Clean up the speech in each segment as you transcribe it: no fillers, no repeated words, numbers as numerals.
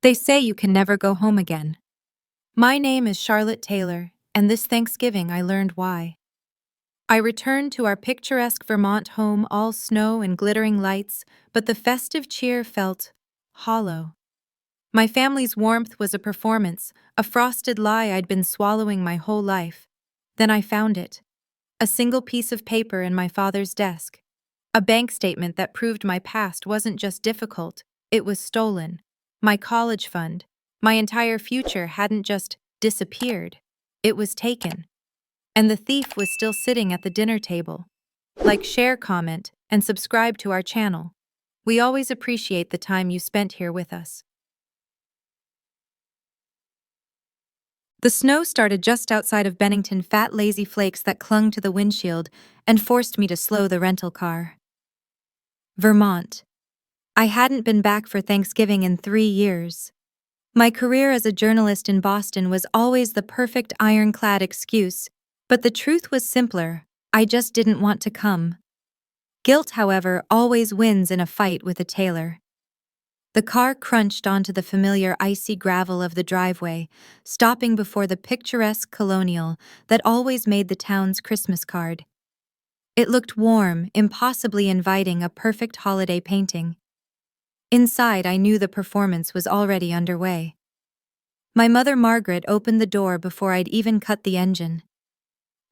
They say you can never go home again. My name is Charlotte Taylor, and this Thanksgiving I learned why. I returned to our picturesque Vermont home, all snow and glittering lights, but the festive cheer felt hollow. My family's warmth was a performance, a frosted lie I'd been swallowing my whole life. Then I found it. A single piece of paper in my father's desk. A bank statement that proved my past wasn't just difficult, it was stolen. My college fund, my entire future hadn't just disappeared, it was taken. And the thief was still sitting at the dinner table. Like, share, comment, and subscribe to our channel. We always appreciate the time you spent here with us. The snow started just outside of Bennington, fat lazy flakes that clung to the windshield and forced me to slow the rental car. Vermont. I hadn't been back for Thanksgiving in 3 years. My career as a journalist in Boston was always the perfect ironclad excuse, but the truth was simpler. I just didn't want to come. Guilt, however, always wins in a fight with a tailor. The car crunched onto the familiar icy gravel of the driveway, stopping before the picturesque colonial that always made the town's Christmas card. It looked warm, impossibly inviting, a perfect holiday painting. Inside, I knew the performance was already underway. My mother Margaret opened the door before I'd even cut the engine.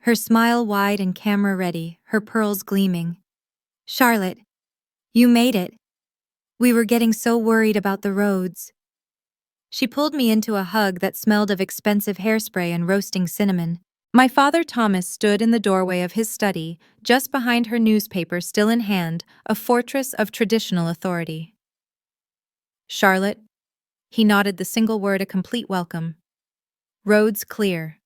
Her smile wide and camera ready, her pearls gleaming. "Charlotte, you made it. We were getting so worried about the roads." She pulled me into a hug that smelled of expensive hairspray and roasting cinnamon. My father Thomas stood in the doorway of his study, just behind her newspaper still in hand, a fortress of traditional authority. "Charlotte," he nodded, the single word a complete welcome. "Roads clear."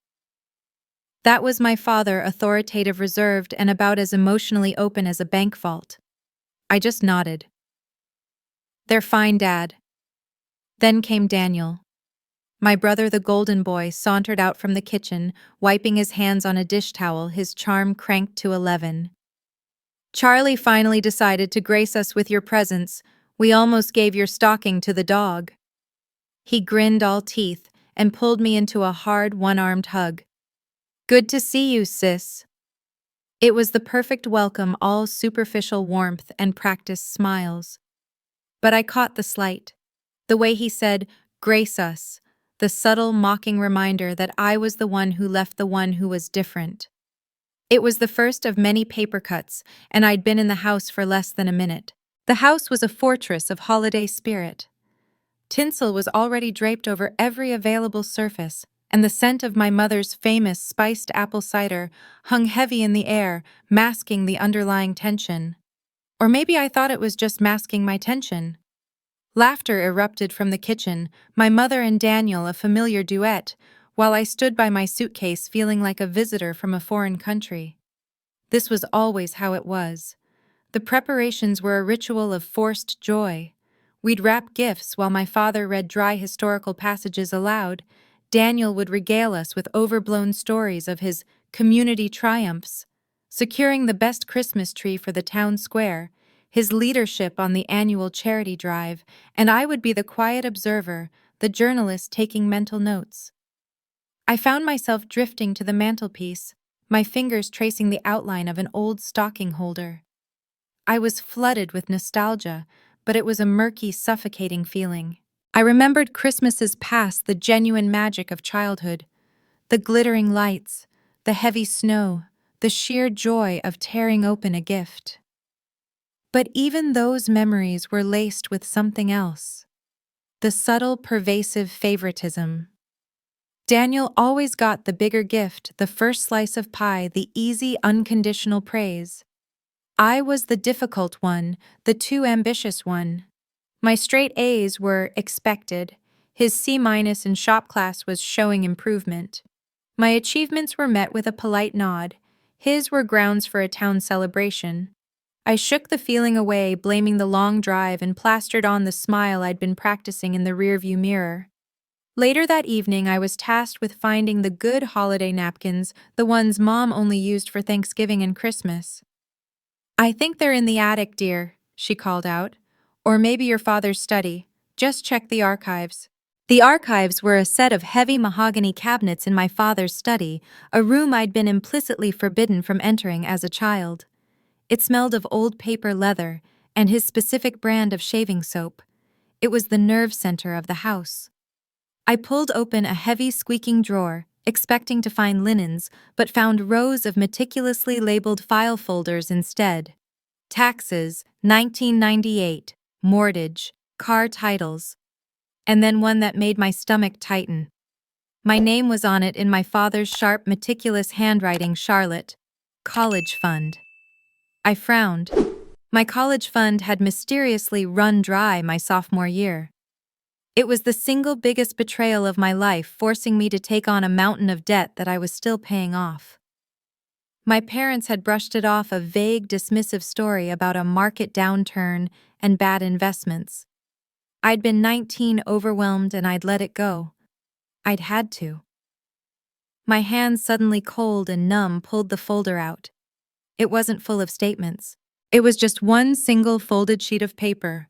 That was my father, authoritative, reserved, and about as emotionally open as a bank vault. I just nodded. "They're fine, Dad." Then came Daniel. My brother, the golden boy, sauntered out from the kitchen, wiping his hands on a dish towel, his charm cranked to 11. "Charlie finally decided to grace us with your presence. We almost gave your stocking to the dog." He grinned all teeth and pulled me into a hard, one-armed hug. "Good to see you, sis." It was the perfect welcome, all superficial warmth and practiced smiles. But I caught the slight. The way he said, "Grace us," the subtle, mocking reminder that I was the one who left the one who was different. It was the first of many paper cuts, and I'd been in the house for less than a minute. The house was a fortress of holiday spirit. Tinsel was already draped over every available surface, and the scent of my mother's famous spiced apple cider hung heavy in the air, masking the underlying tension. Or maybe I thought it was just masking my tension. Laughter erupted from the kitchen, my mother and Daniel a familiar duet, while I stood by my suitcase feeling like a visitor from a foreign country. This was always how it was. The preparations were a ritual of forced joy. We'd wrap gifts while my father read dry historical passages aloud. Daniel would regale us with overblown stories of his community triumphs, securing the best Christmas tree for the town square, his leadership on the annual charity drive, and I would be the quiet observer, the journalist taking mental notes. I found myself drifting to the mantelpiece, my fingers tracing the outline of an old stocking holder. I was flooded with nostalgia, but it was a murky, suffocating feeling. I remembered Christmases past, the genuine magic of childhood, the glittering lights, the heavy snow, the sheer joy of tearing open a gift. But even those memories were laced with something else. The subtle, pervasive favoritism. Daniel always got the bigger gift, the first slice of pie, the easy, unconditional praise. I was the difficult one, the too ambitious one. My straight A's were expected. His C- in shop class was showing improvement. My achievements were met with a polite nod. His were grounds for a town celebration. I shook the feeling away, blaming the long drive, and plastered on the smile I'd been practicing in the rearview mirror. Later that evening, I was tasked with finding the good holiday napkins, the ones Mom only used for Thanksgiving and Christmas. "I think they're in the attic, dear," she called out. "Or maybe your father's study. Just check the archives." The archives were a set of heavy mahogany cabinets in my father's study, a room I'd been implicitly forbidden from entering as a child. It smelled of old paper leather and his specific brand of shaving soap. It was the nerve center of the house. I pulled open a heavy squeaking drawer, expecting to find linens, but found rows of meticulously labeled file folders instead. Taxes, 1998, mortgage, car titles, and then one that made my stomach tighten. My name was on it in my father's sharp, meticulous handwriting, Charlotte. College fund. I frowned. My college fund had mysteriously run dry my sophomore year. It was the single biggest betrayal of my life, forcing me to take on a mountain of debt that I was still paying off. My parents had brushed it off, a vague, dismissive story about a market downturn and bad investments. I'd been 19, overwhelmed, and I'd let it go. I'd had to. My hands, suddenly cold and numb, pulled the folder out. It wasn't full of statements. It was just one single folded sheet of paper.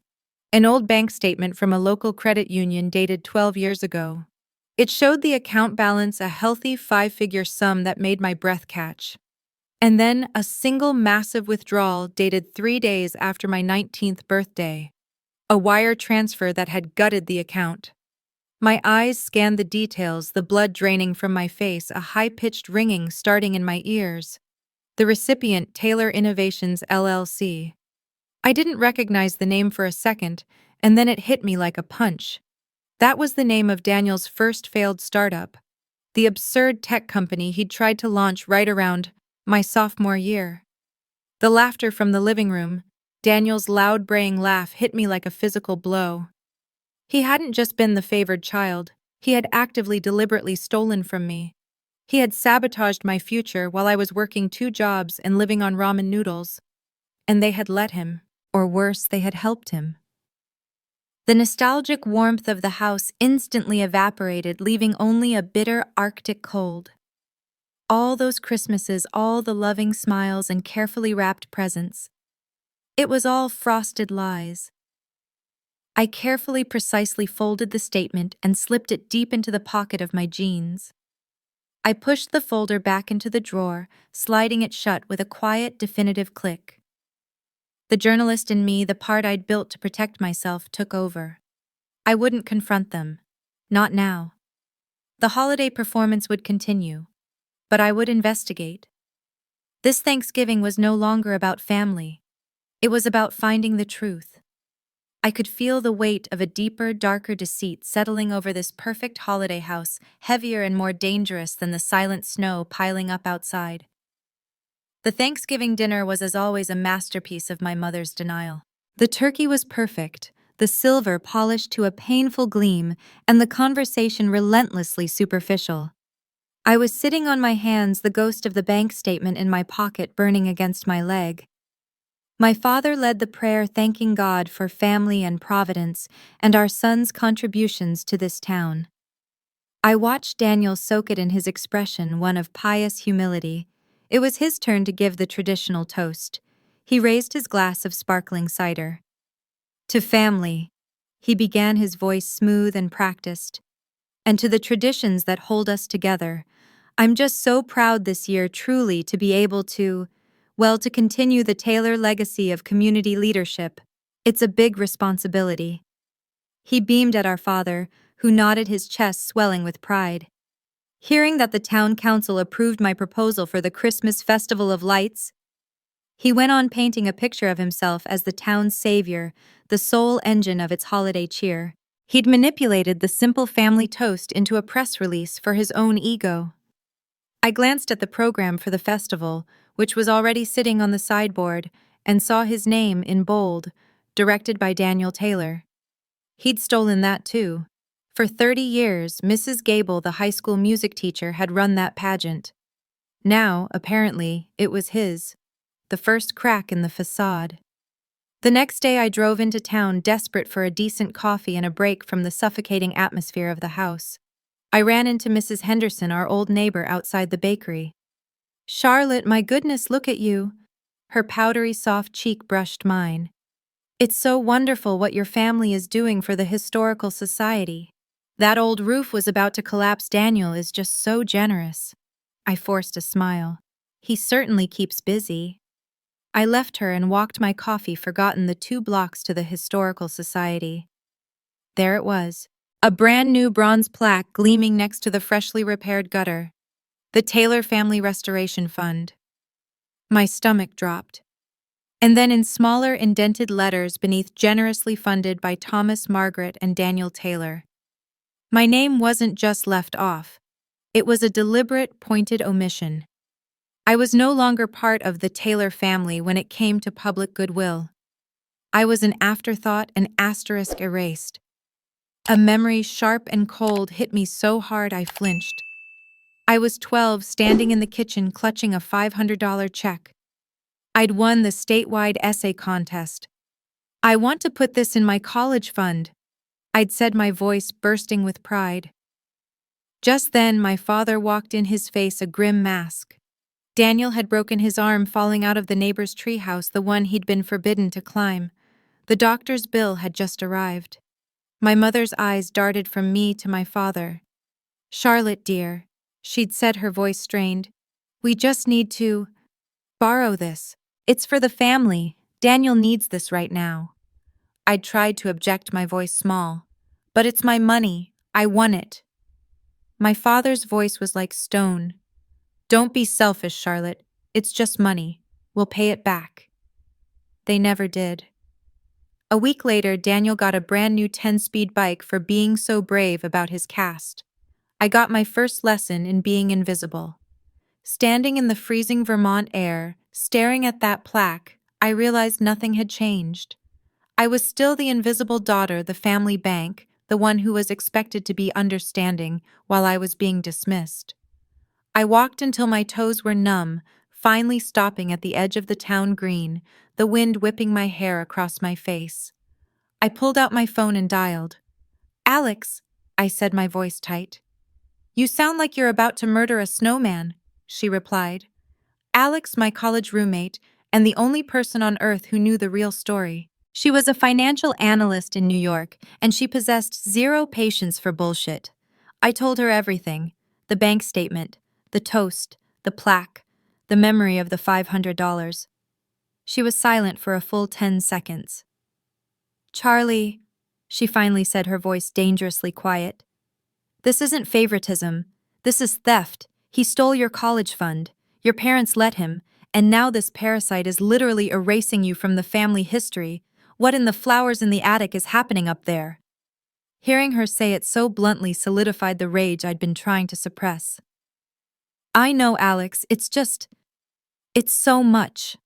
An old bank statement from a local credit union dated 12 years ago. It showed the account balance, a healthy 5-figure sum that made my breath catch. And then a single massive withdrawal dated 3 days after my 19th birthday. A wire transfer that had gutted the account. My eyes scanned the details, the blood draining from my face, a high-pitched ringing starting in my ears. The recipient, Taylor Innovations, LLC. I didn't recognize the name for a second, and then it hit me like a punch. That was the name of Daniel's first failed startup, the absurd tech company he'd tried to launch right around my sophomore year. The laughter from the living room, Daniel's loud braying laugh, hit me like a physical blow. He hadn't just been the favored child, he had actively, deliberately stolen from me. He had sabotaged my future while I was working 2 jobs and living on ramen noodles. And they had let him, or worse, they had helped him. The nostalgic warmth of the house instantly evaporated, leaving only a bitter Arctic cold. All those Christmases, all the loving smiles and carefully wrapped presents. It was all frosted lies. I carefully, precisely folded the statement and slipped it deep into the pocket of my jeans. I pushed the folder back into the drawer, sliding it shut with a quiet, definitive click. The journalist in me, the part I'd built to protect myself, took over. I wouldn't confront them. Not now. The holiday performance would continue. But I would investigate. This Thanksgiving was no longer about family. It was about finding the truth. I could feel the weight of a deeper, darker deceit settling over this perfect holiday house, heavier and more dangerous than the silent snow piling up outside. The Thanksgiving dinner was, as always, a masterpiece of my mother's denial. The turkey was perfect, the silver polished to a painful gleam, and the conversation relentlessly superficial. I was sitting on my hands, the ghost of the bank statement in my pocket burning against my leg. My father led the prayer, thanking God for family and providence and our son's contributions to this town. I watched Daniel soak it in, his expression one of pious humility. It was his turn to give the traditional toast. He raised his glass of sparkling cider. To family, he began, his voice smooth and practiced. And to the traditions that hold us together. I'm just so proud this year, truly, to be able to continue the Taylor legacy of community leadership. It's a big responsibility. He beamed at our father, who nodded, his chest swelling with pride. Hearing that the town council approved my proposal for the Christmas Festival of Lights, he went on, painting a picture of himself as the town's savior, the sole engine of its holiday cheer. He'd manipulated the simple family toast into a press release for his own ego. I glanced at the program for the festival, which was already sitting on the sideboard, and saw his name in bold, directed by Daniel Taylor. He'd stolen that too. For 30 years, Mrs. Gable, the high school music teacher, had run that pageant. Now, apparently, it was his. The first crack in the facade. The next day I drove into town, desperate for a decent coffee and a break from the suffocating atmosphere of the house. I ran into Mrs. Henderson, our old neighbor, outside the bakery. "Charlotte, my goodness, look at you." Her powdery soft cheek brushed mine. "It's so wonderful what your family is doing for the Historical Society." That old roof was about to collapse. Daniel is just so generous. I forced a smile. He certainly keeps busy. I left her and walked my coffee forgotten the 2 blocks to the Historical Society. There it was, a brand new bronze plaque gleaming next to the freshly repaired gutter. The Taylor Family Restoration Fund. My stomach dropped. And then in smaller indented letters beneath, generously funded by Thomas, Margaret, and Daniel Taylor. My name wasn't just left off. It was a deliberate, pointed omission. I was no longer part of the Taylor family when it came to public goodwill. I was an afterthought, an asterisk erased. A memory sharp and cold hit me so hard I flinched. I was 12, standing in the kitchen clutching a $500 check. I'd won the statewide essay contest. "I want to put this in my college fund," I'd said, my voice bursting with pride. Just then, my father walked in, his face a grim mask. Daniel had broken his arm falling out of the neighbor's treehouse, the one he'd been forbidden to climb. The doctor's bill had just arrived. My mother's eyes darted from me to my father. "Charlotte, dear," she'd said, her voice strained, "we just need to borrow this. It's for the family. Daniel needs this right now." I tried to object, my voice small. "But it's my money. I won it." My father's voice was like stone. "Don't be selfish, Charlotte. It's just money. We'll pay it back." They never did. A week later, Daniel got a brand new 10-speed bike for being so brave about his cast. I got my first lesson in being invisible. Standing in the freezing Vermont air, staring at that plaque, I realized nothing had changed. I was still the invisible daughter, the family bank, the one who was expected to be understanding while I was being dismissed. I walked until my toes were numb, finally stopping at the edge of the town green, the wind whipping my hair across my face. I pulled out my phone and dialed. "Alex," I said, my voice tight. "You sound like you're about to murder a snowman," she replied. Alex, my college roommate, and the only person on earth who knew the real story. She was a financial analyst in New York, and she possessed zero patience for bullshit. I told her everything: the bank statement, the toast, the plaque, the memory of the $500. She was silent for a full 10 seconds. "Charlie," she finally said, her voice dangerously quiet, "this isn't favoritism. This is theft. He stole your college fund. Your parents let him, and now this parasite is literally erasing you from the family history. What in the flowers in the attic is happening up there?" Hearing her say it so bluntly solidified the rage I'd been trying to suppress. "I know, Alex, it's so much.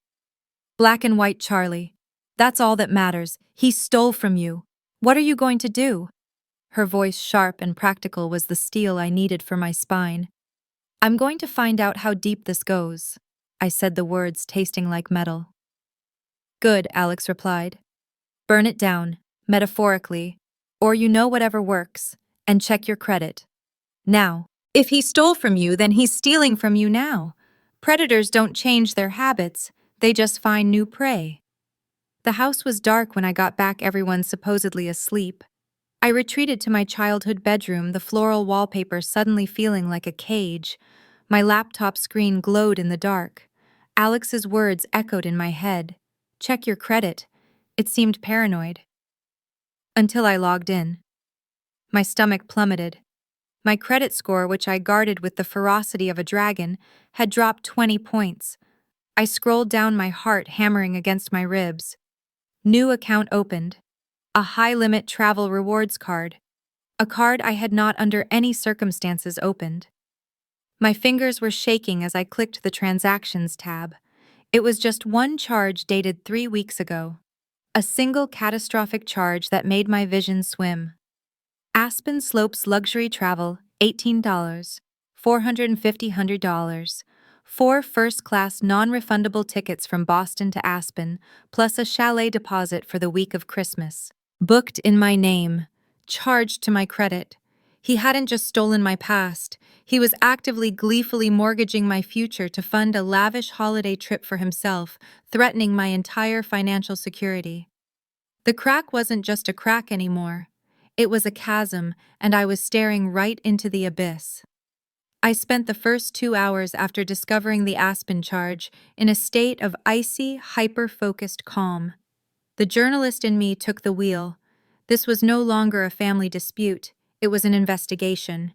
Black and white, Charlie. That's all that matters. He stole from you. What are you going to do?" Her voice, sharp and practical, was the steel I needed for my spine. "I'm going to find out how deep this goes," I said, the words tasting like metal. "Good," Alex replied. "Burn it down, metaphorically, or whatever works, and check your credit. Now, if he stole from you, then he's stealing from you now. Predators don't change their habits, they just find new prey." The house was dark when I got back, everyone supposedly asleep. I retreated to my childhood bedroom, the floral wallpaper suddenly feeling like a cage. My laptop screen glowed in the dark. Alex's words echoed in my head. "Check your credit." It seemed paranoid. Until I logged in. My stomach plummeted. My credit score, which I guarded with the ferocity of a dragon, had dropped 20 points. I scrolled down, my heart hammering against my ribs. New account opened. A high-limit travel rewards card. A card I had not under any circumstances opened. My fingers were shaking as I clicked the transactions tab. It was just one charge dated 3 weeks ago. A single catastrophic charge that made my vision swim. Aspen Slopes Luxury Travel, $18, $450. 4 first-class non-refundable tickets from Boston to Aspen, plus a chalet deposit for the week of Christmas. Booked in my name. Charged to my credit. He hadn't just stolen my past. He was actively, gleefully mortgaging my future to fund a lavish holiday trip for himself, threatening my entire financial security. The crack wasn't just a crack anymore. It was a chasm, and I was staring right into the abyss. I spent the first 2 hours after discovering the Aspen charge in a state of icy, hyper-focused calm. The journalist in me took the wheel. This was no longer a family dispute, it was an investigation.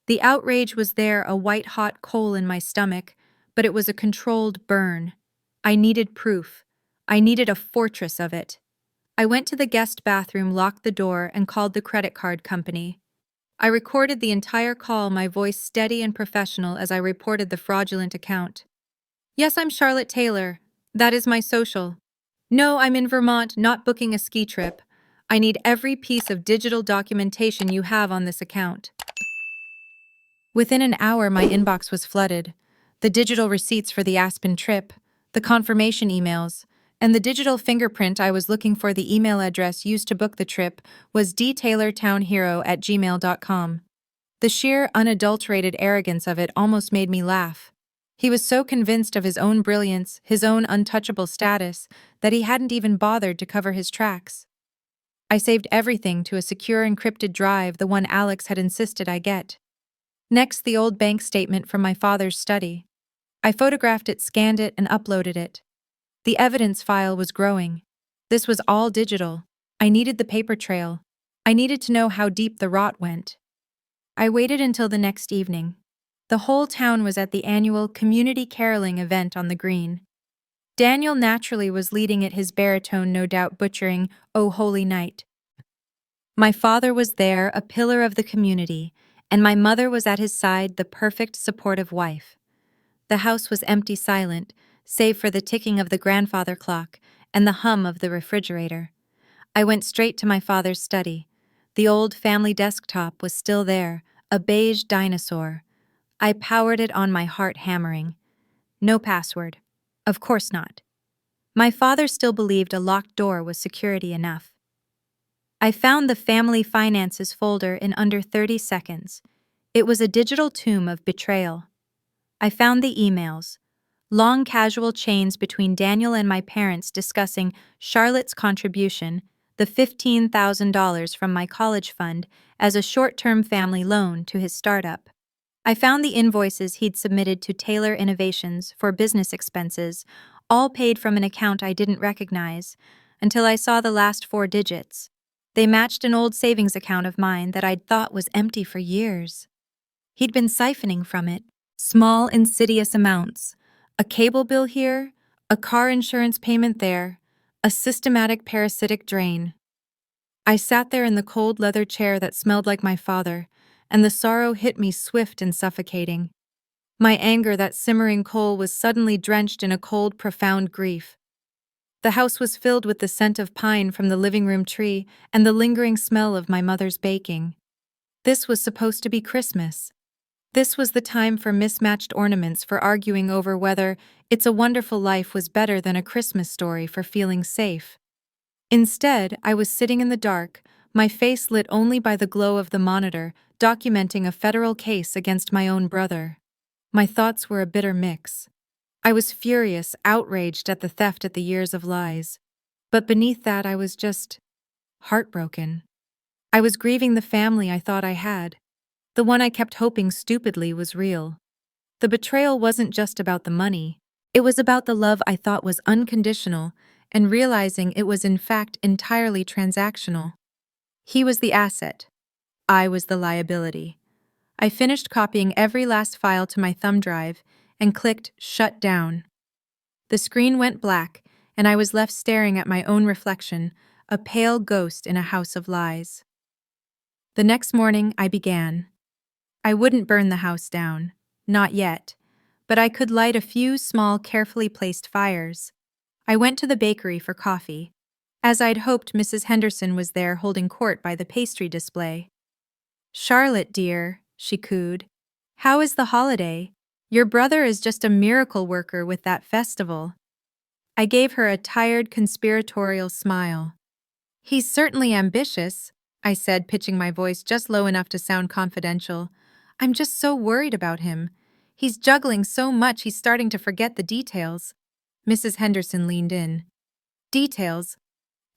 The outrage was there, a white-hot coal in my stomach, but it was a controlled burn. I needed proof. I needed a fortress of it. I went to the guest bathroom, locked the door, and called the credit card company. I recorded the entire call, my voice steady and professional as I reported the fraudulent account. Yes, I'm Charlotte Taylor. That is my social. No, I'm in Vermont, not booking a ski trip. I need every piece of digital documentation you have on this account. Within an hour, my inbox was flooded. The digital receipts for the Aspen trip, the confirmation emails, and the digital fingerprint I was looking for. The email address used to book the trip was dtaylortownhero@gmail.com. The sheer, unadulterated arrogance of it almost made me laugh. He was so convinced of his own brilliance, his own untouchable status, that he hadn't even bothered to cover his tracks. I saved everything to a secure encrypted drive, the one Alex had insisted I get. Next, the old bank statement from my father's study. I photographed it, scanned it, and uploaded it. The evidence file was growing. This was all digital. I needed the paper trail. I needed to know how deep the rot went. I waited until the next evening. The whole town was at the annual community caroling event on the green. Daniel naturally was leading it, his baritone no doubt butchering "O Holy Night." My father was there, a pillar of the community, and my mother was at his side, the perfect supportive wife. The house was empty, silent, save for the ticking of the grandfather clock and the hum of the refrigerator. I went straight to my father's study. The old family desktop was still there, a beige dinosaur. I powered it on, my heart hammering. No password. Of course not. My father still believed a locked door was security enough. I found the family finances folder in under 30 seconds. It was a digital tomb of betrayal. I found the emails, long casual chains between Daniel and my parents discussing Charlotte's contribution, the $15,000 from my college fund, as a short-term family loan to his startup. I found the invoices he'd submitted to Taylor Innovations for business expenses, all paid from an account I didn't recognize, until I saw the last 4 digits. They matched an old savings account of mine that I'd thought was empty for years. He'd been siphoning from it, small, insidious amounts. A cable bill here, a car insurance payment there, a systematic parasitic drain. I sat there in the cold leather chair that smelled like my father, and the sorrow hit me swift and suffocating. My anger, that simmering coal, was suddenly drenched in a cold, profound grief. The house was filled with the scent of pine from the living room tree and the lingering smell of my mother's baking. This was supposed to be Christmas. This was the time for mismatched ornaments, for arguing over whether It's a Wonderful Life was better than A Christmas Story, for feeling safe. Instead, I was sitting in the dark, my face lit only by the glow of the monitor, documenting a federal case against my own brother. My thoughts were a bitter mix. I was furious, outraged at the theft, at the years of lies. But beneath that, I was just heartbroken. I was grieving the family I thought I had. The one I kept hoping stupidly was real. The betrayal wasn't just about the money. It was about the love I thought was unconditional, and realizing it was in fact entirely transactional. He was the asset. I was the liability. I finished copying every last file to my thumb drive and clicked Shut Down. The screen went black, and I was left staring at my own reflection, a pale ghost in a house of lies. The next morning, I began. I wouldn't burn the house down, not yet, but I could light a few small, carefully placed fires. I went to the bakery for coffee. As I'd hoped, Mrs. Henderson was there holding court by the pastry display. "Charlotte, dear," she cooed, "how is the holiday? Your brother is just a miracle worker with that festival." I gave her a tired, conspiratorial smile. "He's certainly ambitious," I said, pitching my voice just low enough to sound confidential. "I'm just so worried about him. He's juggling so much he's starting to forget the details." Mrs. Henderson leaned in. "Details?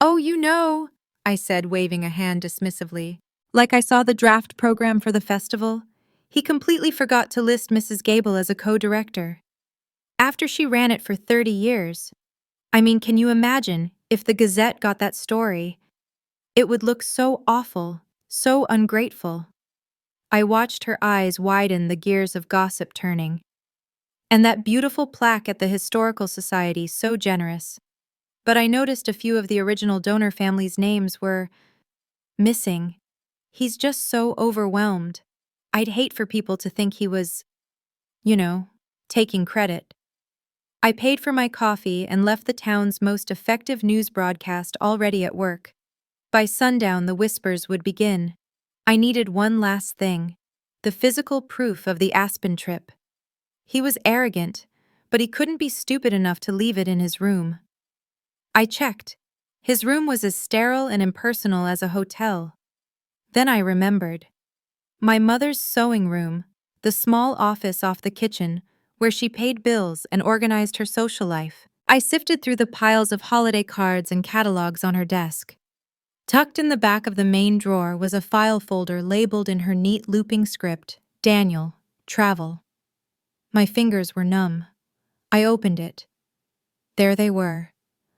Oh, you know," I said, waving a hand dismissively. Like I saw the draft program for the festival, he completely forgot to list Mrs. Gable as a co-director. After she ran it for 30 years. I mean, can you imagine if the Gazette got that story? It would look so awful, so ungrateful. I watched her eyes widen, the gears of gossip turning. And that beautiful plaque at the Historical Society, so generous. But I noticed a few of the original donor families' names were missing. He's just so overwhelmed. I'd hate for people to think he was, you know, taking credit. I paid for my coffee and left the town's most effective news broadcast already at work. By sundown, the whispers would begin. I needed one last thing: the physical proof of the Aspen trip. He was arrogant, but he couldn't be stupid enough to leave it in his room. I checked. His room was as sterile and impersonal as a hotel. Then I remembered. My mother's sewing room, the small office off the kitchen, where she paid bills and organized her social life. I sifted through the piles of holiday cards and catalogs on her desk. Tucked in the back of the main drawer was a file folder labeled in her neat looping script, Daniel, Travel. My fingers were numb. I opened it. There they were,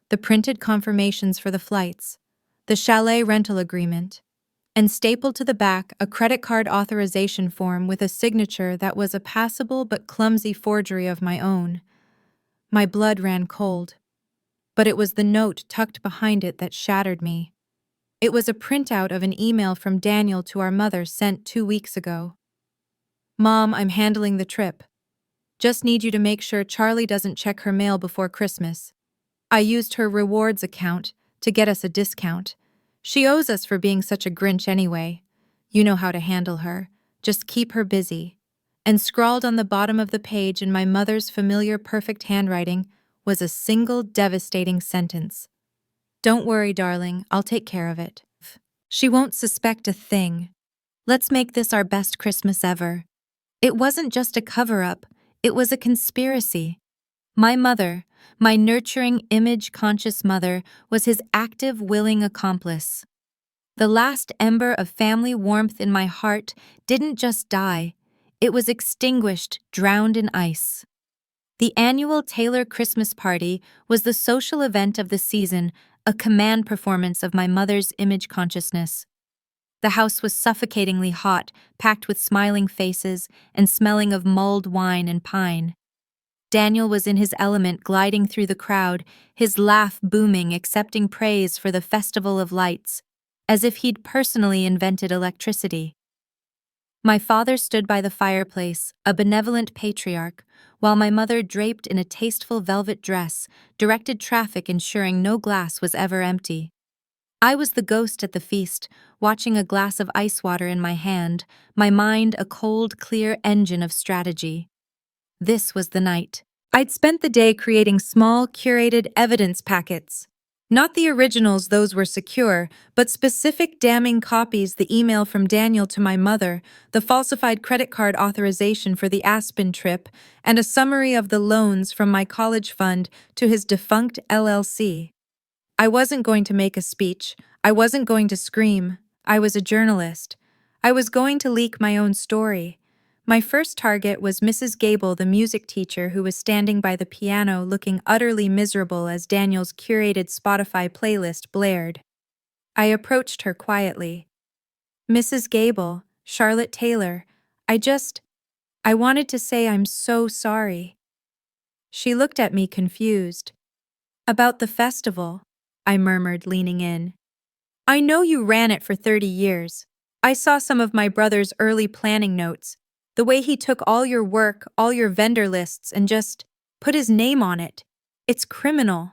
the printed confirmations for the flights, the chalet rental agreement, and stapled to the back a credit card authorization form with a signature that was a passable but clumsy forgery of my own. My blood ran cold, but it was the note tucked behind it that shattered me. It was a printout of an email from Daniel to our mother sent 2 weeks ago. Mom, I'm handling the trip. Just need you to make sure Charlie doesn't check her mail before Christmas. I used her rewards account to get us a discount. She owes us for being such a Grinch anyway. You know how to handle her. Just keep her busy. And scrawled on the bottom of the page in my mother's familiar perfect handwriting was a single devastating sentence. Don't worry, darling, I'll take care of it. She won't suspect a thing. Let's make this our best Christmas ever. It wasn't just a cover-up, it was a conspiracy. My mother, my nurturing, image-conscious mother, was his active, willing accomplice. The last ember of family warmth in my heart didn't just die, it was extinguished, drowned in ice. The annual Taylor Christmas party was the social event of the season, a command performance of my mother's image consciousness. The house was suffocatingly hot, packed with smiling faces and smelling of mulled wine and pine. Daniel was in his element, gliding through the crowd, his laugh booming, accepting praise for the festival of lights, as if he'd personally invented electricity. My father stood by the fireplace, a benevolent patriarch, while my mother, draped in a tasteful velvet dress, directed traffic, ensuring no glass was ever empty. I was the ghost at the feast, watching a glass of ice water in my hand, my mind a cold, clear engine of strategy. This was the night. I'd spent the day creating small, curated evidence packets. Not the originals, those were secure, but specific damning copies: the email from Daniel to my mother, the falsified credit card authorization for the Aspen trip, and a summary of the loans from my college fund to his defunct LLC. I wasn't going to make a speech. I wasn't going to scream. I was a journalist. I was going to leak my own story. My first target was Mrs. Gable, the music teacher, who was standing by the piano looking utterly miserable as Daniel's curated Spotify playlist blared. I approached her quietly. Mrs. Gable, Charlotte Taylor, I wanted to say I'm so sorry. She looked at me confused. About the festival, I murmured, leaning in. I know you ran it for 30 years. I saw some of my brother's early planning notes. The way he took all your work, all your vendor lists, and just put his name on it. It's criminal.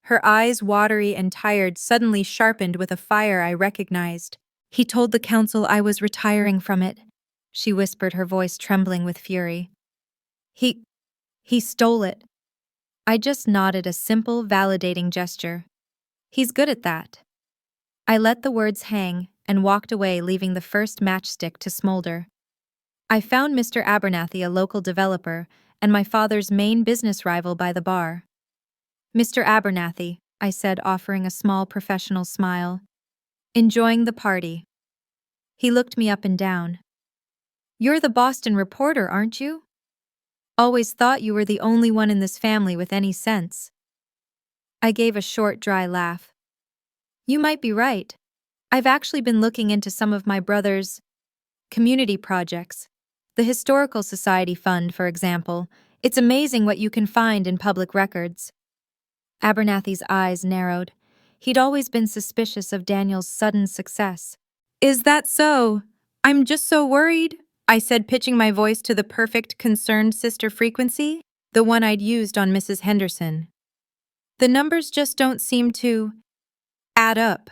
Her eyes, watery and tired, suddenly sharpened with a fire I recognized. He told the council I was retiring from it, she whispered, her voice trembling with fury. He stole it. I just nodded, a simple, validating gesture. He's good at that. I let the words hang and walked away, leaving the first matchstick to smolder. I found Mr. Abernathy, a local developer, and my father's main business rival, by the bar. Mr. Abernathy, I said, offering a small professional smile. Enjoying the party. He looked me up and down. You're the Boston reporter, aren't you? Always thought you were the only one in this family with any sense. I gave a short, dry laugh. You might be right. I've actually been looking into some of my brother's community projects. The Historical Society Fund, for example. It's amazing what you can find in public records. Abernathy's eyes narrowed. He'd always been suspicious of Daniel's sudden success. Is that so? I'm just so worried, I said, pitching my voice to the perfect concerned sister frequency, the one I'd used on Mrs. Henderson. The numbers just don't seem to add up.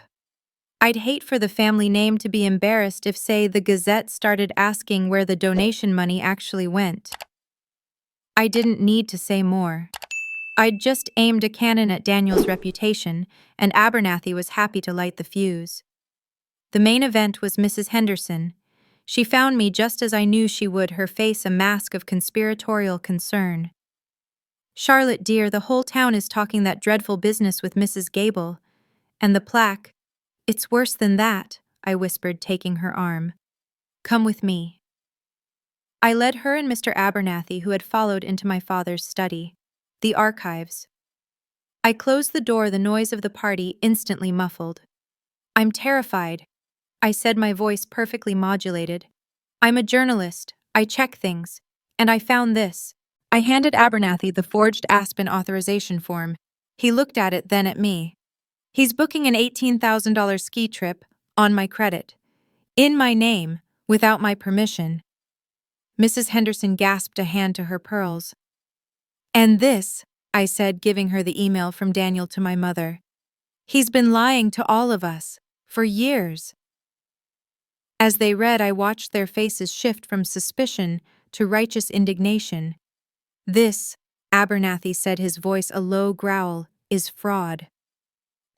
I'd hate for the family name to be embarrassed if, say, the Gazette started asking where the donation money actually went. I didn't need to say more. I'd just aimed a cannon at Daniel's reputation, and Abernathy was happy to light the fuse. The main event was Mrs. Henderson. She found me just as I knew she would, her face a mask of conspiratorial concern. Charlotte, dear, the whole town is talking that dreadful business with Mrs. Gable. And the plaque. It's worse than that, I whispered, taking her arm. Come with me. I led her and Mr. Abernathy, who had followed, into my father's study, the archives. I closed the door, the noise of the party instantly muffled. I'm terrified, I said, my voice perfectly modulated. I'm a journalist, I check things, and I found this. I handed Abernathy the forged Aspen authorization form. He looked at it, then at me. He's booking an $18,000 ski trip, on my credit. In my name, without my permission. Mrs. Henderson gasped, a hand to her pearls. And this, I said, giving her the email from Daniel to my mother. He's been lying to all of us, for years. As they read, I watched their faces shift from suspicion to righteous indignation. This, Abernathy said, his voice a low growl, is fraud.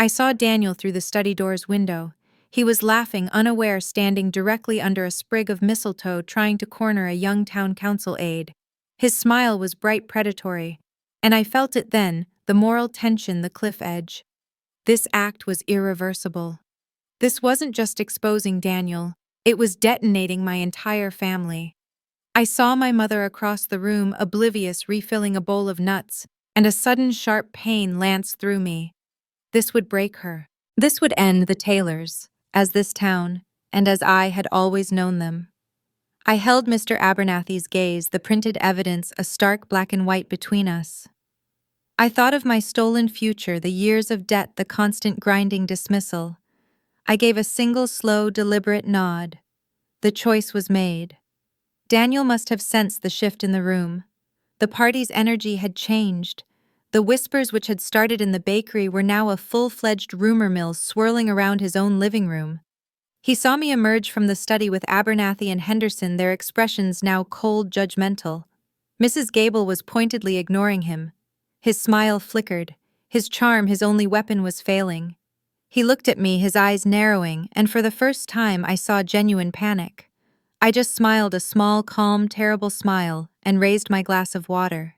I saw Daniel through the study door's window. He was laughing, unaware, standing directly under a sprig of mistletoe, trying to corner a young town council aide. His smile was bright, predatory, and I felt it then, the moral tension, the cliff edge. This act was irreversible. This wasn't just exposing Daniel, it was detonating my entire family. I saw my mother across the room, oblivious, refilling a bowl of nuts, and a sudden sharp pain lanced through me. This would break her. This would end the Taylors, as this town, and as I had always known them. I held Mr. Abernathy's gaze, the printed evidence a stark black and white between us. I thought of my stolen future, the years of debt, the constant grinding dismissal. I gave a single slow, deliberate nod. The choice was made. Daniel must have sensed the shift in the room. The party's energy had changed. The whispers which had started in the bakery were now a full-fledged rumor mill swirling around his own living room. He saw me emerge from the study with Abernathy and Henderson, their expressions now cold, judgmental. Mrs. Gable was pointedly ignoring him. His smile flickered. His charm, his only weapon, was failing. He looked at me, his eyes narrowing, and for the first time I saw genuine panic. I just smiled, a small, calm, terrible smile, and raised my glass of water.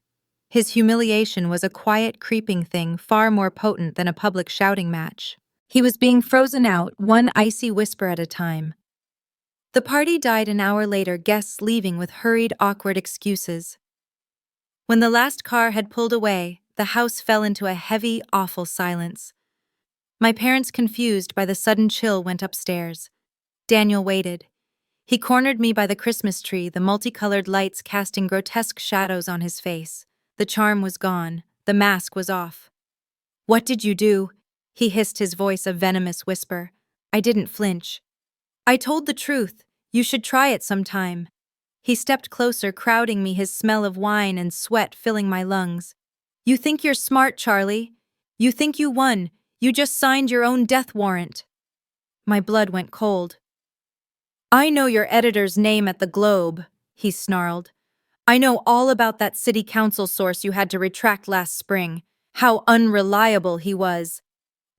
His humiliation was a quiet, creeping thing, far more potent than a public shouting match. He was being frozen out, one icy whisper at a time. The party died an hour later, guests leaving with hurried, awkward excuses. When the last car had pulled away, the house fell into a heavy, awful silence. My parents, confused by the sudden chill, went upstairs. Daniel waited. He cornered me by the Christmas tree, the multicolored lights casting grotesque shadows on his face. The charm was gone. The mask was off. What did you do? He hissed, his voice a venomous whisper. I didn't flinch. I told the truth. You should try it sometime. He stepped closer, crowding me, his smell of wine and sweat filling my lungs. You think you're smart, Charlie. You think you won. You just signed your own death warrant. My blood went cold. I know your editor's name at the Globe, he snarled. I know all about that city council source you had to retract last spring. How unreliable he was.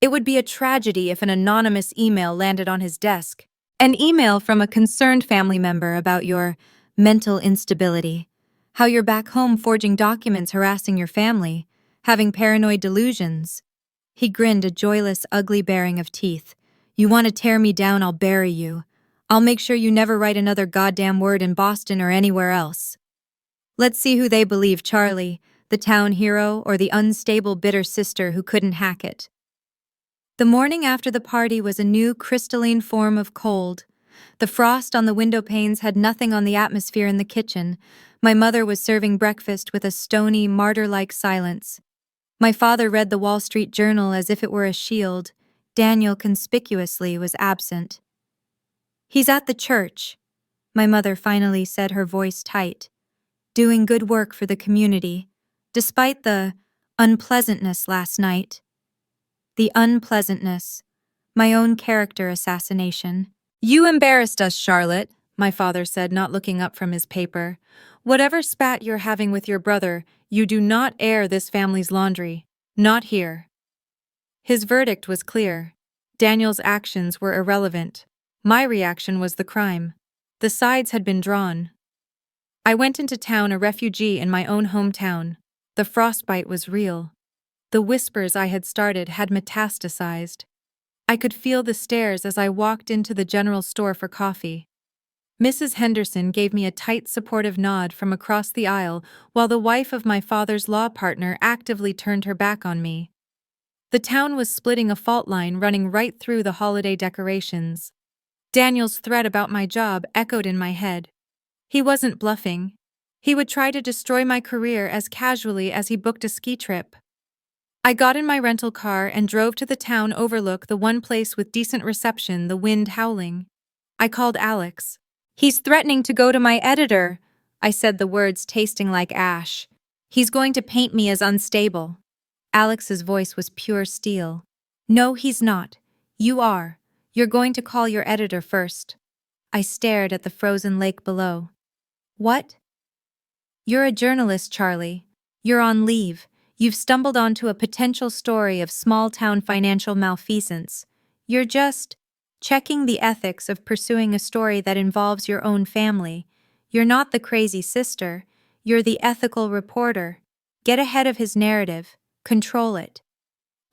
It would be a tragedy if an anonymous email landed on his desk. An email from a concerned family member about your mental instability. How you're back home forging documents, harassing your family, having paranoid delusions. He grinned, a joyless, ugly baring of teeth. You want to tear me down, I'll bury you. I'll make sure you never write another goddamn word in Boston or anywhere else. Let's see who they believe, Charlie, the town hero or the unstable bitter sister who couldn't hack it. The morning after the party was a new crystalline form of cold. The frost on the window panes had nothing on the atmosphere in the kitchen. My mother was serving breakfast with a stony, martyr-like silence. My father read the Wall Street Journal as if it were a shield. Daniel conspicuously was absent. He's at the church, my mother finally said, her voice tight. Doing good work for the community, despite the unpleasantness last night. The unpleasantness. My own character assassination. You embarrassed us, Charlotte, my father said, not looking up from his paper. Whatever spat you're having with your brother, you do not air this family's laundry. Not here. His verdict was clear. Daniel's actions were irrelevant. My reaction was the crime. The sides had been drawn. I went into town a refugee in my own hometown. The frostbite was real. The whispers I had started had metastasized. I could feel the stares as I walked into the general store for coffee. Mrs. Henderson gave me a tight, supportive nod from across the aisle, while the wife of my father's law partner actively turned her back on me. The town was splitting a fault line running right through the holiday decorations. Daniel's threat about my job echoed in my head. He wasn't bluffing. He would try to destroy my career as casually as he booked a ski trip. I got in my rental car and drove to the town overlook, the one place with decent reception, the wind howling. I called Alex. He's threatening to go to my editor, I said, the words tasting like ash. He's going to paint me as unstable. Alex's voice was pure steel. No, he's not. You are. You're going to call your editor first. I stared at the frozen lake below. What? You're a journalist, Charlie. You're on leave. You've stumbled onto a potential story of small-town financial malfeasance. You're just checking the ethics of pursuing a story that involves your own family. You're not the crazy sister. You're the ethical reporter. Get ahead of his narrative. Control it.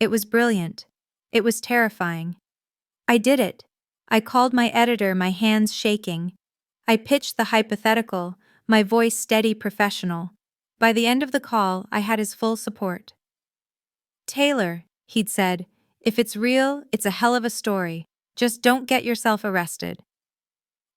It was brilliant. It was terrifying. I did it. I called my editor, my hands shaking. I pitched the hypothetical, my voice steady, professional. By the end of the call, I had his full support. Taylor, he'd said, if it's real, it's a hell of a story. Just don't get yourself arrested.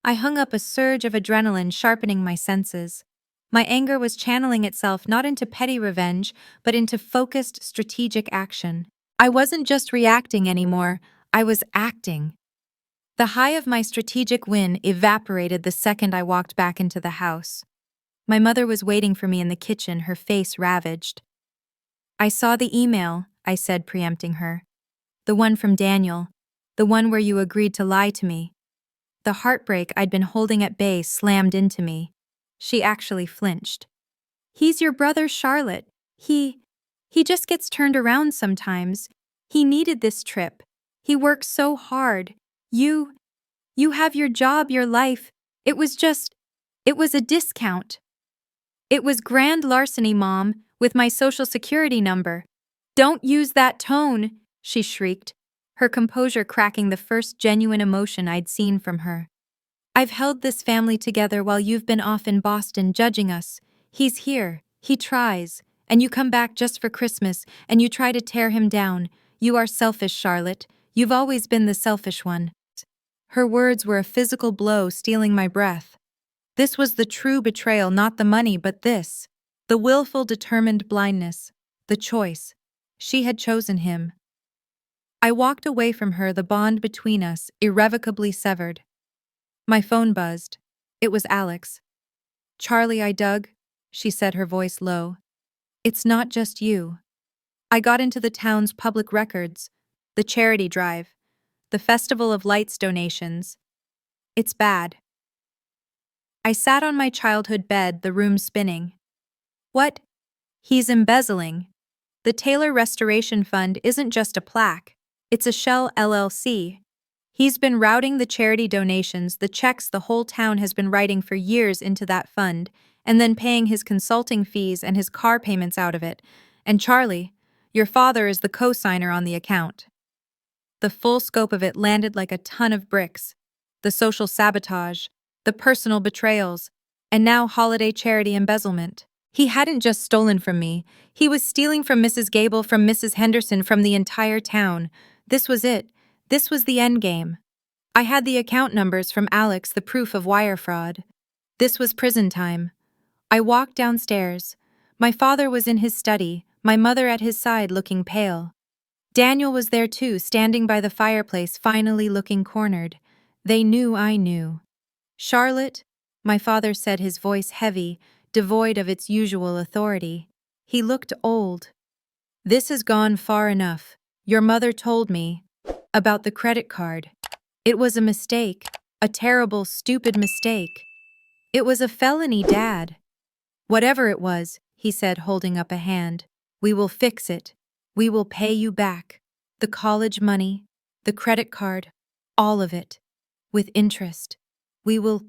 I hung up, a surge of adrenaline sharpening my senses. My anger was channeling itself not into petty revenge, but into focused, strategic action. I wasn't just reacting anymore, I was acting. The high of my strategic win evaporated the second I walked back into the house. My mother was waiting for me in the kitchen, her face ravaged. I saw the email, I said, preempting her. The one from Daniel. The one where you agreed to lie to me. The heartbreak I'd been holding at bay slammed into me. She actually flinched. He's your brother, Charlotte. He just gets turned around sometimes. He needed this trip. He works so hard. You have your job, your life. It was a discount. It was grand larceny, Mom, with my social security number. Don't use that tone, she shrieked, her composure cracking the first genuine emotion I'd seen from her. I've held this family together while you've been off in Boston judging us. He's here, he tries, and you come back just for Christmas and you try to tear him down. You are selfish, Charlotte. You've always been the selfish one. Her words were a physical blow, stealing my breath. This was the true betrayal, not the money, but this. The willful, determined blindness. The choice. She had chosen him. I walked away from her, the bond between us irrevocably severed. My phone buzzed. It was Alex. Charlie, I dug, she said, her voice low. It's not just you. I got into the town's public records, the charity drive, the Festival of Lights donations. It's bad. I sat on my childhood bed, the room spinning. What? He's embezzling. The Taylor Restoration Fund isn't just a plaque, it's a shell LLC. He's been routing the charity donations, the checks the whole town has been writing for years into that fund, and then paying his consulting fees and his car payments out of it. And Charlie, your father is the co-signer on the account. The full scope of it landed like a ton of bricks. the social sabotage, the personal betrayals, and now holiday charity embezzlement. He hadn't just stolen from me, he was stealing from Mrs. Gable, from Mrs. Henderson, from the entire town. This was it. This was the endgame. I had the account numbers from Alex, the proof of wire fraud. This was prison time. I walked downstairs. My father was in his study, my mother at his side looking pale. Daniel was there too, standing by the fireplace, finally looking cornered. They knew I knew. Charlotte, my father said, his voice heavy, devoid of its usual authority. He looked old. This has gone far enough. Your mother told me about the credit card. It was a mistake, a terrible, stupid mistake. It was a felony, Dad. Whatever it was, he said, holding up a hand, we will fix it. We will pay you back. The college money, the credit card, all of it. With interest. We will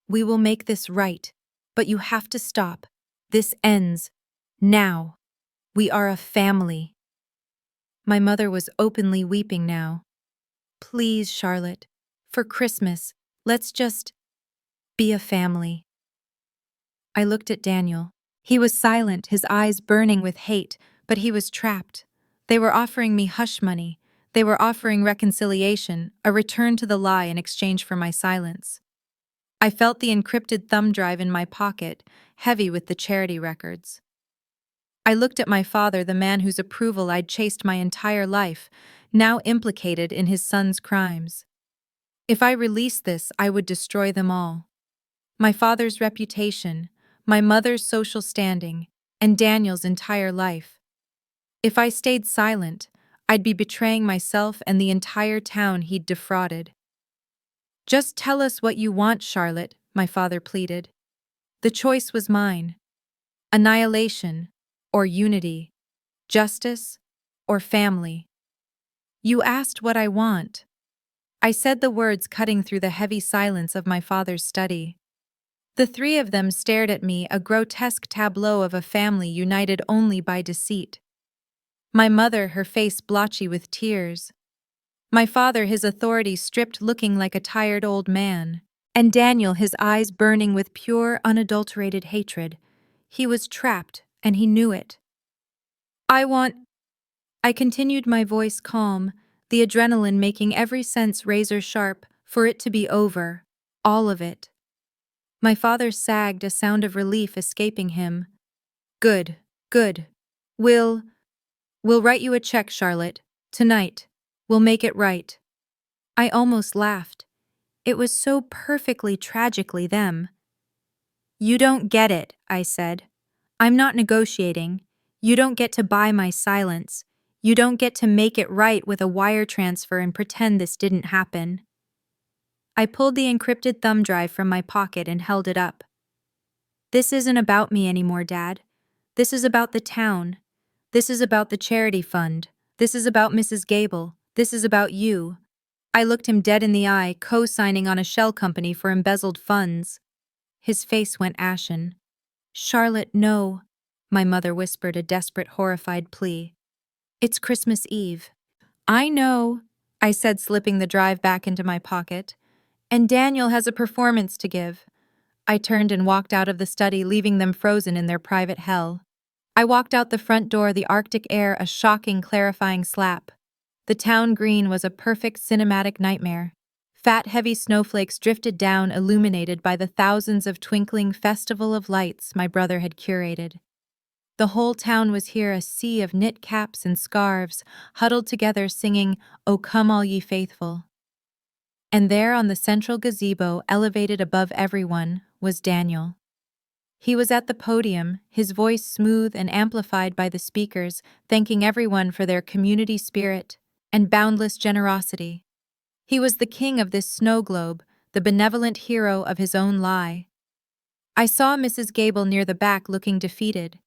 make this right. But you have to stop. This ends. Now. We are a family. My mother was openly weeping now. Please, Charlotte, for Christmas, let's just be a family. I looked at Daniel. He was silent, his eyes burning with hate, but he was trapped. They were offering me hush money. They were offering reconciliation, a return to the lie in exchange for my silence. I felt the encrypted thumb drive in my pocket, heavy with the charity records. I looked at my father, the man whose approval I'd chased my entire life, now implicated in his son's crimes. If I released this, I would destroy them all. My father's reputation, my mother's social standing, and Daniel's entire life. If I stayed silent, I'd be betraying myself and the entire town he'd defrauded. Just tell us what you want, Charlotte, my father pleaded. The choice was mine. Annihilation or unity, justice or family. You asked what I want. I said the words cutting through the heavy silence of my father's study. The three of them stared at me, a grotesque tableau of a family united only by deceit. My mother, her face blotchy with tears. My father, his authority stripped, looking like a tired old man. And Daniel, his eyes burning with pure, unadulterated hatred. He was trapped, and he knew it. I continued, my voice calm, the adrenaline making every sense razor sharp, for it to be over. All of it. My father sagged, a sound of relief escaping him. Good, good. We'll write you a check, Charlotte. Tonight. We'll make it right. I almost laughed. It was so perfectly, tragically them. You don't get it, I said. I'm not negotiating. You don't get to buy my silence. You don't get to make it right with a wire transfer and pretend this didn't happen. I pulled the encrypted thumb drive from my pocket and held it up. This isn't about me anymore, Dad. This is about the town. This is about the charity fund. This is about Mrs. Gable. This is about you. I looked him dead in the eye, co-signing on a shell company for embezzled funds. His face went ashen. Charlotte, no, my mother whispered, a desperate, horrified plea. It's Christmas Eve. I know, I said, slipping the drive back into my pocket. And Daniel has a performance to give. I turned and walked out of the study, leaving them frozen in their private hell. I walked out the front door, the Arctic air a shocking, clarifying slap. The town green was a perfect cinematic nightmare. Fat, heavy snowflakes drifted down, illuminated by the thousands of twinkling festival of lights my brother had curated. The whole town was here, a sea of knit caps and scarves, huddled together singing, "O Come All Ye Faithful." And there on the central gazebo, elevated above everyone, was Daniel. He was at the podium, his voice smooth and amplified by the speakers, thanking everyone for their community spirit and boundless generosity. He was the king of this snow globe, the benevolent hero of his own lie. I saw Mrs. Gable near the back looking defeated.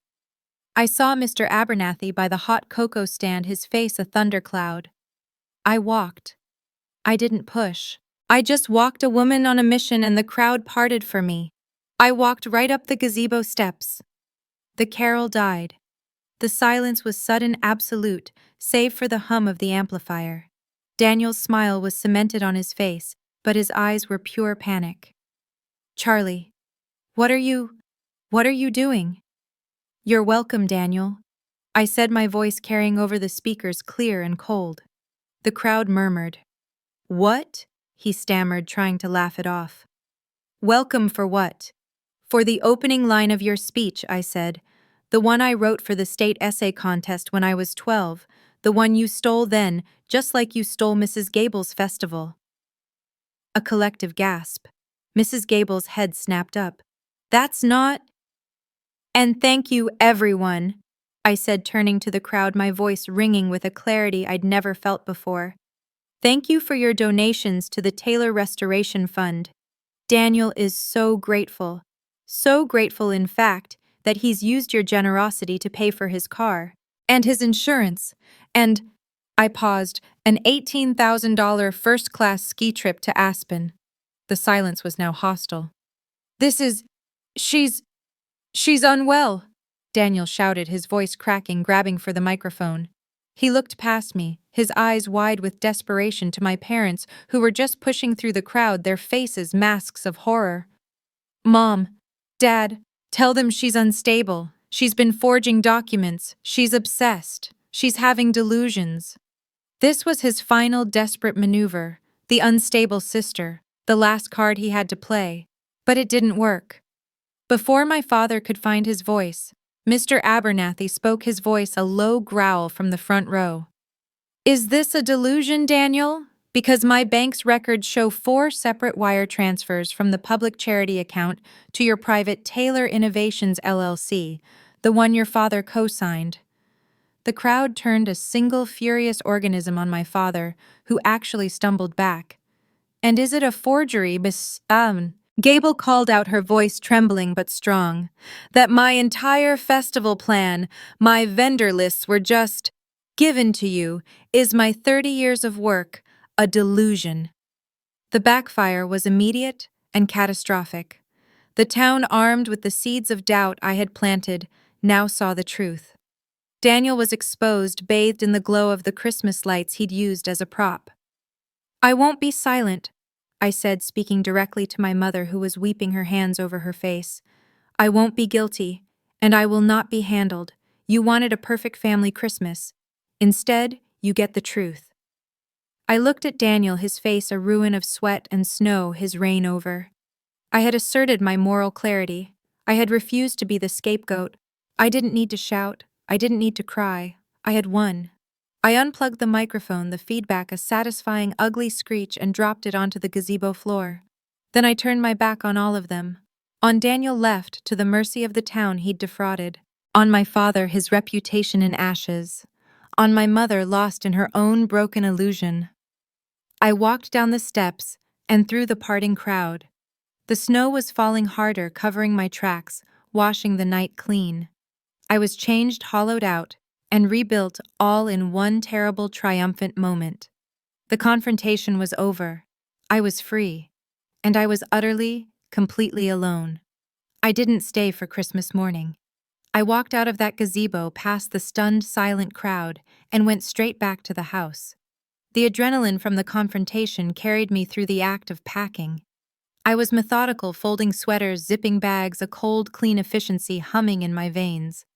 I saw Mr. Abernathy by the hot cocoa stand, his face a thundercloud. I walked. I didn't push. I just walked, a woman on a mission, and the crowd parted for me. I walked right up the gazebo steps. The carol died. The silence was sudden, absolute, save for the hum of the amplifier. Daniel's smile was cemented on his face, but his eyes were pure panic. "Charlie, what are you doing?" "You're welcome, Daniel," I said, my voice carrying over the speakers clear and cold. The crowd murmured. "What?" he stammered, trying to laugh it off. "Welcome for what?" "For the opening line of your speech," I said. "The one I wrote for the state essay contest when I was 12, the one you stole then, just like you stole Mrs. Gable's festival." A collective gasp. Mrs. Gable's head snapped up. "That's not—" "And thank you, everyone," I said, turning to the crowd, my voice ringing with a clarity I'd never felt before. "Thank you for your donations to the Taylor Restoration Fund. Daniel is so grateful in fact, that he's used your generosity to pay for his car, and his insurance, and—" I paused, "an $18,000 first-class ski trip to Aspen." The silence was now hostile. "This is— she's unwell," Daniel shouted, his voice cracking, grabbing for the microphone. He looked past me, his eyes wide with desperation, to my parents, who were just pushing through the crowd, their faces masks of horror. "Mom, Dad, tell them she's unstable. She's been forging documents. She's obsessed. She's having delusions." This was his final desperate maneuver, the unstable sister, the last card he had to play. But it didn't work. Before my father could find his voice, Mr. Abernathy spoke, his voice a low growl from the front row. "Is this a delusion, Daniel? Because my bank's records show 4 separate wire transfers from the public charity account to your private Taylor Innovations LLC, the one your father co-signed." The crowd turned a single furious organism on my father, who actually stumbled back. "And is it a forgery, Miss Gable called out, her voice trembling but strong. "That my entire festival plan, my vendor lists were just given to you, is my 30 years of work a delusion?" The backfire was immediate and catastrophic. The town, armed with the seeds of doubt I had planted, now saw the truth. Daniel was exposed, bathed in the glow of the Christmas lights he'd used as a prop. "I won't be silent," I said, speaking directly to my mother, who was weeping her hands over her face. "I won't be guilty, and I will not be handled. You wanted a perfect family Christmas. Instead, you get the truth." I looked at Daniel, his face a ruin of sweat and snow, his reign over. I had asserted my moral clarity. I had refused to be the scapegoat. I didn't need to shout. I didn't need to cry. I had won. I unplugged the microphone, the feedback a satisfying ugly screech, and dropped it onto the gazebo floor. Then I turned my back on all of them. On Daniel, left to the mercy of the town he'd defrauded. On my father, his reputation in ashes. On my mother, lost in her own broken illusion. I walked down the steps and through the parting crowd. The snow was falling harder, covering my tracks, washing the night clean. I was changed, hollowed out, and rebuilt all in one terrible, triumphant moment. The confrontation was over. I was free. And I was utterly, completely alone. I didn't stay for Christmas morning. I walked out of that gazebo, past the stunned, silent crowd, and went straight back to the house. The adrenaline from the confrontation carried me through the act of packing. I was methodical, folding sweaters, zipping bags, a cold, clean efficiency humming in my veins.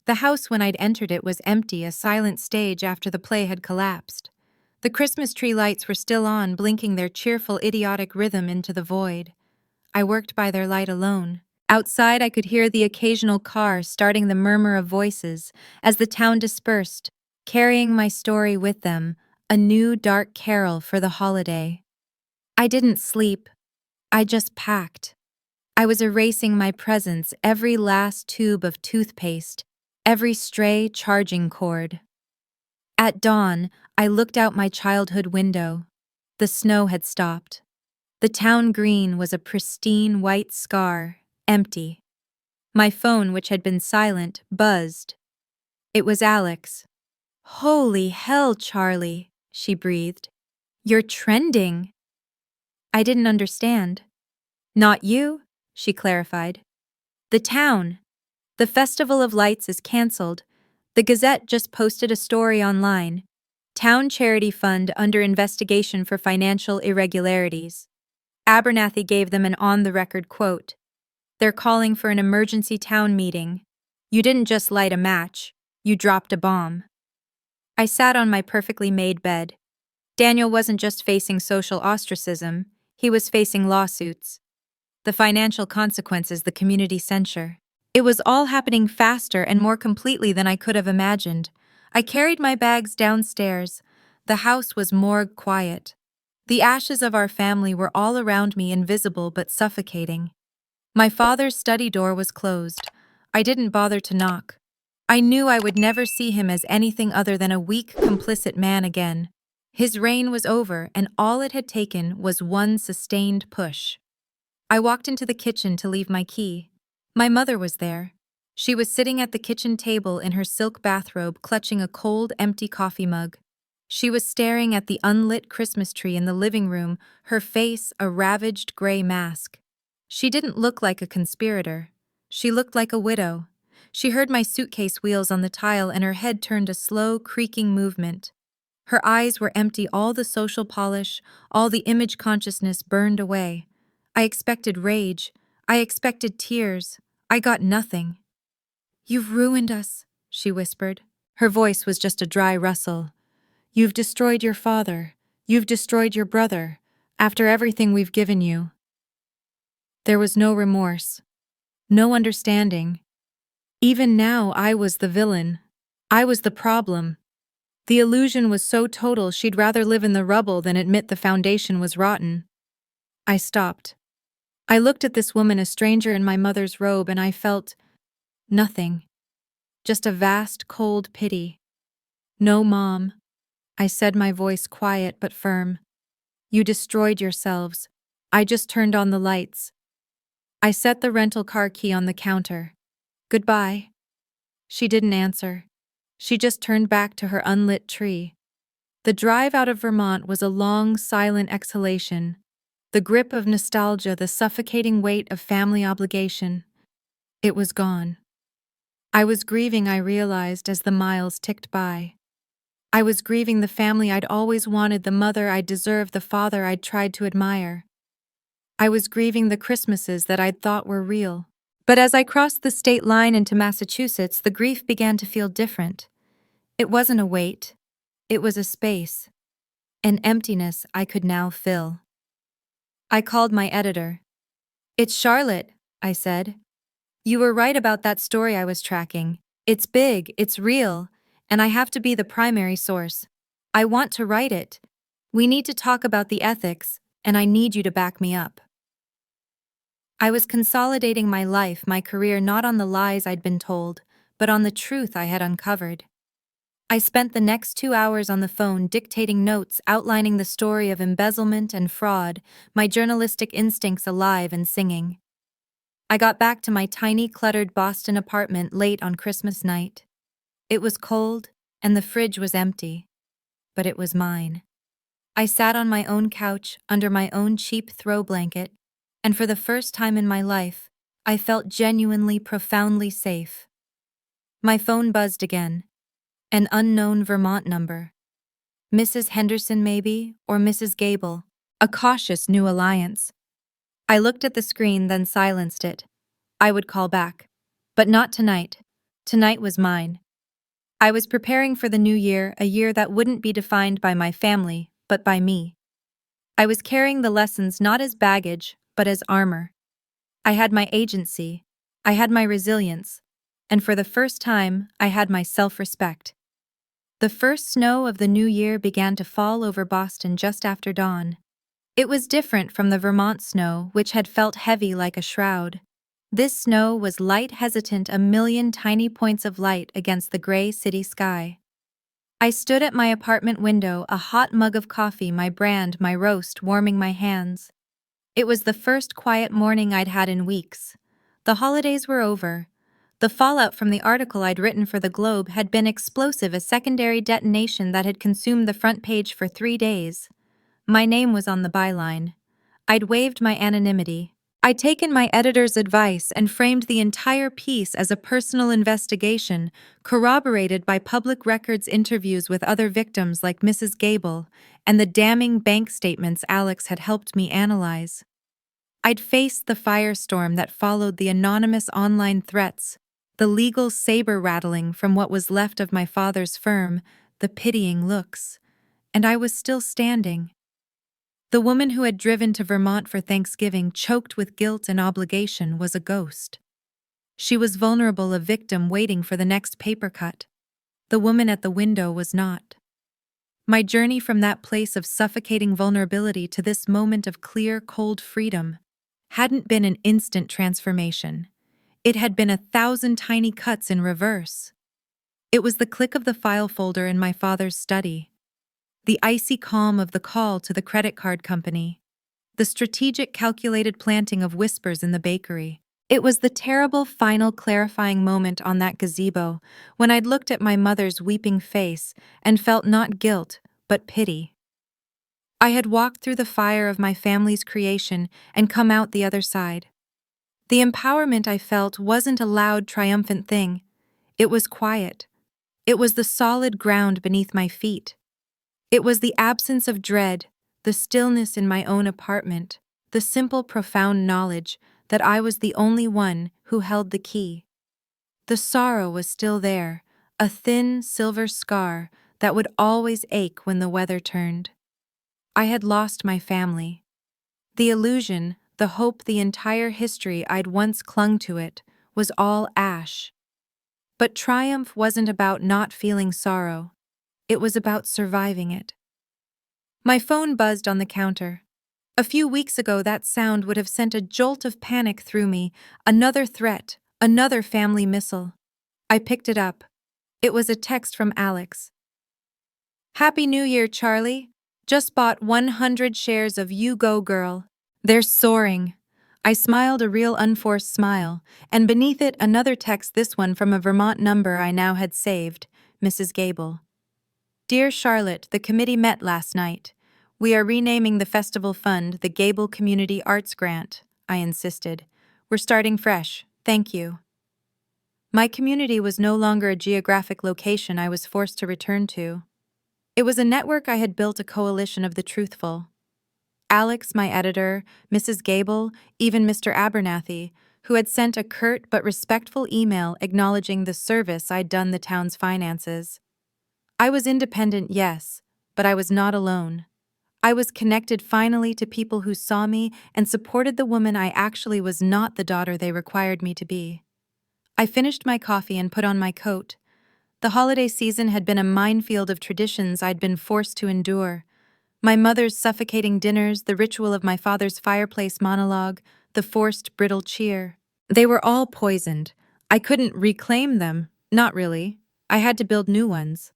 The house, when I'd entered it, was empty, a silent stage after the play had collapsed. The Christmas tree lights were still on, blinking their cheerful, idiotic rhythm into the void. I worked by their light alone. Outside, I could hear the occasional car starting, the murmur of voices, as the town dispersed, carrying my story with them, a new dark carol for the holiday. I didn't sleep. I just packed. I was erasing my presence, every last tube of toothpaste, every stray charging cord. At dawn, I looked out my childhood window. The snow had stopped. The town green was a pristine white scar, empty. My phone, which had been silent, buzzed. It was Alex. "Holy hell, Charlie," she breathed. "You're trending." I didn't understand. "Not you," she clarified. "The town. The Festival of Lights is canceled. The Gazette just posted a story online. Town charity fund under investigation for financial irregularities. Abernathy gave them an on-the-record quote. They're calling for an emergency town meeting. You didn't just light a match, you dropped a bomb. I sat on my perfectly made bed. Daniel wasn't just facing social ostracism, he was facing lawsuits. The financial consequences, the community censure. It was all happening faster and more completely than I could have imagined. I carried my bags downstairs. The house was morgue quiet. The ashes of our family were all around me, invisible but suffocating. My father's study door was closed. I didn't bother to knock. I knew I would never see him as anything other than a weak, complicit man again. His reign was over, and all it had taken was one sustained push. I walked into the kitchen to leave my key. My mother was there. She was sitting at the kitchen table in her silk bathrobe, clutching a cold, empty coffee mug. She was staring at the unlit Christmas tree in the living room, her face a ravaged gray mask. She didn't look like a conspirator. She looked like a widow. She heard my suitcase wheels on the tile, and her head turned a slow, creaking movement. Her eyes were empty, all the social polish, all the image consciousness burned away. I expected rage. I expected tears. I got nothing. "You've ruined us," she whispered. Her voice was just a dry rustle. "You've destroyed your father. You've destroyed your brother. After everything we've given you." There was no remorse. No understanding. Even now, I was the villain. I was the problem. The illusion was so total she'd rather live in the rubble than admit the foundation was rotten. I stopped. I looked at this woman, a stranger in my mother's robe, and I felt nothing. Just a vast, cold pity. "No, Mom," I said, my voice quiet but firm. "You destroyed yourselves. I just turned on the lights." I set the rental car key on the counter. "Goodbye." She didn't answer. She just turned back to her unlit tree. The drive out of Vermont was a long, silent exhalation. The grip of nostalgia, the suffocating weight of family obligation. It was gone. I was grieving, I realized, as the miles ticked by. I was grieving the family I'd always wanted, the mother I'd deserved, the father I'd tried to admire. I was grieving the Christmases that I'd thought were real. But as I crossed the state line into Massachusetts, the grief began to feel different. It wasn't a weight. It was a space. An emptiness I could now fill. I called my editor. "It's Charlotte," I said. "You were right about that story I was tracking. It's big, it's real, and I have to be the primary source. I want to write it. We need to talk about the ethics, and I need you to back me up." I was consolidating my life, my career, not on the lies I'd been told, but on the truth I had uncovered. I spent the next 2 hours on the phone dictating notes, outlining the story of embezzlement and fraud, my journalistic instincts alive and singing. I got back to my tiny, cluttered Boston apartment late on Christmas night. It was cold, and the fridge was empty. But it was mine. I sat on my own couch, under my own cheap throw blanket, and for the first time in my life, I felt genuinely, profoundly safe. My phone buzzed again. An unknown Vermont number. Mrs. Henderson, maybe, or Mrs. Gable. A cautious new alliance. I looked at the screen, then silenced it. I would call back. But not tonight. Tonight was mine. I was preparing for the new year, a year that wouldn't be defined by my family, but by me. I was carrying the lessons not as baggage, but as armor. I had my agency. I had my resilience. And for the first time, I had my self-respect. The first snow of the new year began to fall over Boston just after dawn. It was different from the Vermont snow, which had felt heavy like a shroud. This snow was light, hesitant, a million tiny points of light against the gray city sky. I stood at my apartment window, a hot mug of coffee, my brand, my roast, warming my hands. It was the first quiet morning I'd had in weeks. The holidays were over. The fallout from the article I'd written for the Globe had been explosive, a secondary detonation that had consumed the front page for 3 days. My name was on the byline. I'd waived my anonymity. I'd taken my editor's advice and framed the entire piece as a personal investigation, corroborated by public records interviews with other victims like Mrs. Gable and the damning bank statements Alex had helped me analyze. I'd faced the firestorm that followed the anonymous online threats, the legal saber rattling from what was left of my father's firm, the pitying looks, and I was still standing. The woman who had driven to Vermont for Thanksgiving, choked with guilt and obligation, was a ghost. She was vulnerable, a victim waiting for the next paper cut. The woman at the window was not. My journey from that place of suffocating vulnerability to this moment of clear, cold freedom hadn't been an instant transformation. It had been 1,000 tiny cuts in reverse. It was the click of the file folder in my father's study, the icy calm of the call to the credit card company, the strategic calculated planting of whispers in the bakery. It was the terrible final clarifying moment on that gazebo when I'd looked at my mother's weeping face and felt not guilt, but pity. I had walked through the fire of my family's creation and come out the other side. The empowerment I felt wasn't a loud, triumphant thing. It was quiet. It was the solid ground beneath my feet. It was the absence of dread, the stillness in my own apartment, the simple, profound knowledge that I was the only one who held the key. The sorrow was still there, a thin, silver scar that would always ache when the weather turned. I had lost my family. The illusion, the hope, the entire history I'd once clung to it, was all ash. But triumph wasn't about not feeling sorrow. It was about surviving it. My phone buzzed on the counter. A few weeks ago, that sound would have sent a jolt of panic through me. Another threat, another family missile. I picked it up. It was a text from Alex. "Happy New Year, Charlie. Just bought 100 shares of You Go Girl. They're soaring." I smiled, a real unforced smile, and beneath it another text, this one from a Vermont number I now had saved, Mrs. Gable. "Dear Charlotte, the committee met last night. We are renaming the festival fund the Gable Community Arts Grant," I insisted. "We're starting fresh. Thank you." My community was no longer a geographic location I was forced to return to. It was a network I had built, a coalition of the truthful. Alex, my editor, Mrs. Gable, even Mr. Abernathy, who had sent a curt but respectful email acknowledging the service I'd done the town's finances. I was independent, yes, but I was not alone. I was connected finally to people who saw me and supported the woman I actually was, not the daughter they required me to be. I finished my coffee and put on my coat. The holiday season had been a minefield of traditions I'd been forced to endure. My mother's suffocating dinners, the ritual of my father's fireplace monologue, the forced, brittle cheer. They were all poisoned. I couldn't reclaim them, not really. I had to build new ones.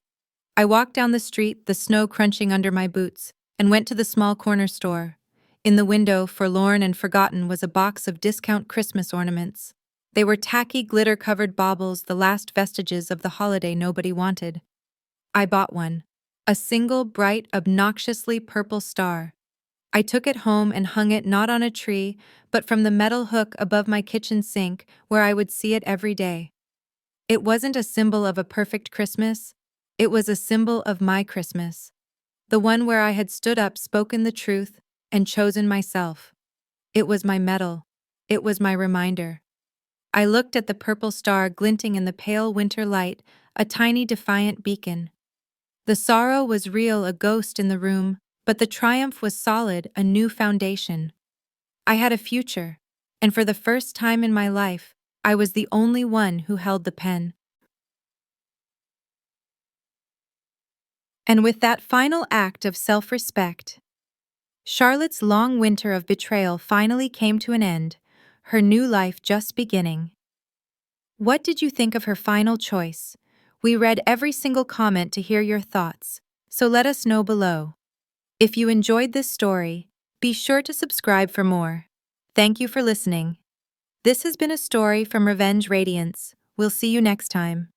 I walked down the street, the snow crunching under my boots, and went to the small corner store. In the window, forlorn and forgotten, was a box of discount Christmas ornaments. They were tacky, glitter-covered baubles, the last vestiges of the holiday nobody wanted. I bought one. A single, bright, obnoxiously purple star. I took it home and hung it not on a tree, but from the metal hook above my kitchen sink, where I would see it every day. It wasn't a symbol of a perfect Christmas. It was a symbol of my Christmas. The one where I had stood up, spoken the truth, and chosen myself. It was my medal. It was my reminder. I looked at the purple star glinting in the pale winter light, a tiny defiant beacon. The sorrow was real, a ghost in the room, but the triumph was solid, a new foundation. I had a future, and for the first time in my life, I was the only one who held the pen. And with that final act of self-respect, Charlotte's long winter of betrayal finally came to an end, her new life just beginning. What did you think of her final choice? We read every single comment to hear your thoughts, so let us know below. If you enjoyed this story, be sure to subscribe for more. Thank you for listening. This has been a story from Radiance. We'll see you next time.